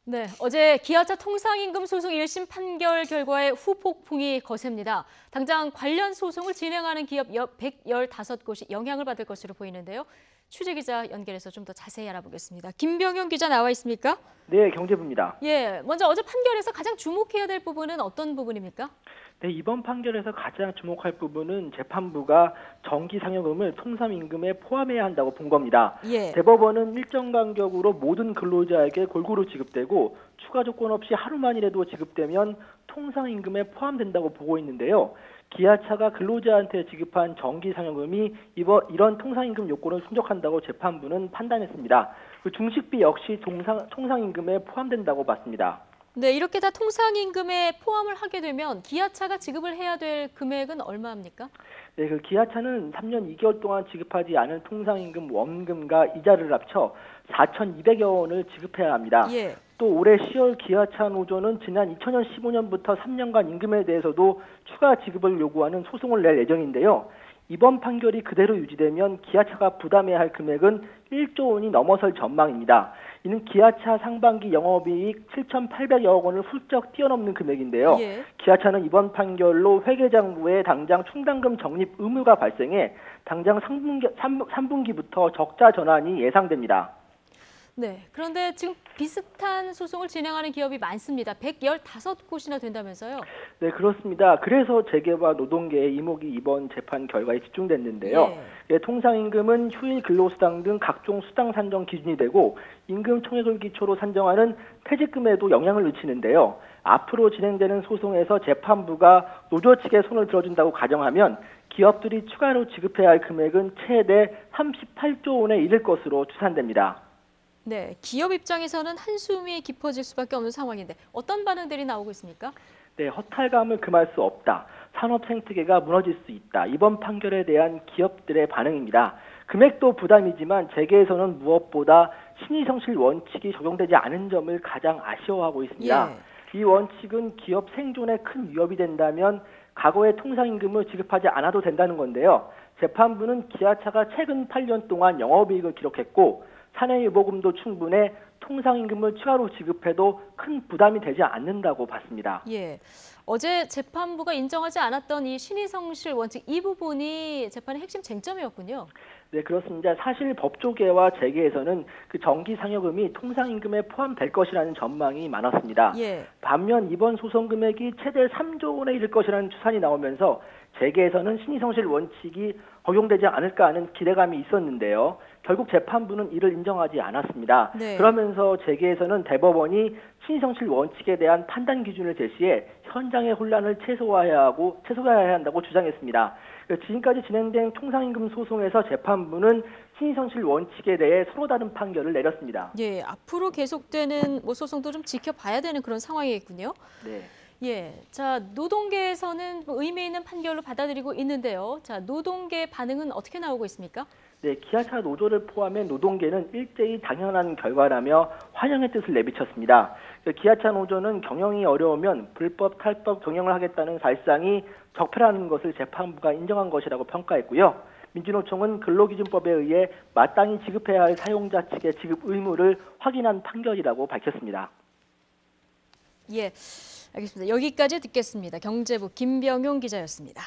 네, 어제 기아차 통상임금 소송 1심 판결 결과에 후폭풍이 거셉니다. 당장 관련 소송을 진행하는 기업 115곳이 영향을 받을 것으로 보이는데요. 취재기자 연결해서 좀 더 자세히 알아보겠습니다. 김병용 기자 나와 있습니까? 네, 경제부입니다. 예, 먼저 어제 판결에서 가장 주목해야 될 부분은 어떤 부분입니까? 네, 이번 판결에서 가장 주목할 부분은 재판부가 정기상여금을 통상임금에 포함해야 한다고 본 겁니다. 예. 대법원은 일정 간격으로 모든 근로자에게 골고루 지급되고 추가 조건 없이 하루만이라도 지급되면 통상임금에 포함된다고 보고 있는데요. 기아차가 근로자한테 지급한 정기상여금이 이런 통상임금 요건을 충족한다고 재판부는 판단했습니다. 그 중식비 역시 통상임금에 포함된다고 봤습니다. 네, 이렇게 다 통상임금에 포함을 하게 되면 기아차가 지급을 해야 될 금액은 얼마입니까? 네, 그 기아차는 3년 2개월 동안 지급하지 않은 통상임금 원금과 이자를 합쳐 4,200여 원을 지급해야 합니다. 예. 또 올해 10월 기아차 노조는 지난 2015년부터 3년간 임금에 대해서도 추가 지급을 요구하는 소송을 낼 예정인데요. 이번 판결이 그대로 유지되면 기아차가 부담해야 할 금액은 1조 원이 넘어설 전망입니다. 이는 기아차 상반기 영업이익 7,800여 원을 훌쩍 뛰어넘는 금액인데요. 예. 기아차는 이번 판결로 회계장부에 당장 충당금 적립 의무가 발생해 당장 3분기부터 적자 전환이 예상됩니다. 네, 그런데 지금 비슷한 소송을 진행하는 기업이 많습니다. 115곳이나 된다면서요? 네, 그렇습니다. 그래서 재계와 노동계의 이목이 이번 재판 결과에 집중됐는데요. 예, 통상임금은 휴일 근로수당 등 각종 수당 산정 기준이 되고 임금 총액을 기초로 산정하는 퇴직금에도 영향을 미치는데요. 앞으로 진행되는 소송에서 재판부가 노조 측에 손을 들어준다고 가정하면 기업들이 추가로 지급해야 할 금액은 최대 38조 원에 이를 것으로 추산됩니다. 네, 기업 입장에서는 한숨이 깊어질 수밖에 없는 상황인데 어떤 반응들이 나오고 있습니까? 네, 허탈감을 금할 수 없다. 산업 생태계가 무너질 수 있다. 이번 판결에 대한 기업들의 반응입니다. 금액도 부담이지만 재계에서는 무엇보다 신의성실 원칙이 적용되지 않은 점을 가장 아쉬워하고 있습니다. 이 원칙은 기업 생존에 큰 위협이 된다면 과거의 통상임금을 지급하지 않아도 된다는 건데요. 재판부는 기아차가 최근 8년 동안 영업이익을 기록했고 사내유보금도 충분해 통상임금을 추가로 지급해도 큰 부담이 되지 않는다고 봤습니다. 예, 어제 재판부가 인정하지 않았던 이 신의성실 원칙 이 부분이 재판의 핵심 쟁점이었군요. 네, 그렇습니다. 사실 법조계와 재계에서는 그 정기상여금이 통상임금에 포함될 것이라는 전망이 많았습니다. 예. 반면 이번 소송 금액이 최대 3조 원에 이를 것이라는 추산이 나오면서 재계에서는 신의성실 원칙이 적용되지 않을까 하는 기대감이 있었는데요. 결국 재판부는 이를 인정하지 않았습니다. 네. 그러면서 재계에서는 대법원이 신의성실 원칙에 대한 판단 기준을 제시해 현장의 혼란을 최소화해야 한다고 주장했습니다. 지금까지 진행된 통상임금 소송에서 재판부는 신의성실 원칙에 대해 서로 다른 판결을 내렸습니다. 예, 앞으로 계속되는 소송도 좀 지켜봐야 되는 그런 상황이겠군요. 네. 예, 자 노동계에서는 의미 있는 판결로 받아들이고 있는데요. 자 노동계 반응은 어떻게 나오고 있습니까? 네, 기아차 노조를 포함해 노동계는 일제히 당연한 결과라며 환영의 뜻을 내비쳤습니다. 기아차 노조는 경영이 어려우면 불법 탈법 경영을 하겠다는 발상이 적폐라는 것을 재판부가 인정한 것이라고 평가했고요. 민주노총은 근로기준법에 의해 마땅히 지급해야 할 사용자 측의 지급 의무를 확인한 판결이라고 밝혔습니다. 예, 알겠습니다. 여기까지 듣겠습니다. 경제부 김병용 기자였습니다.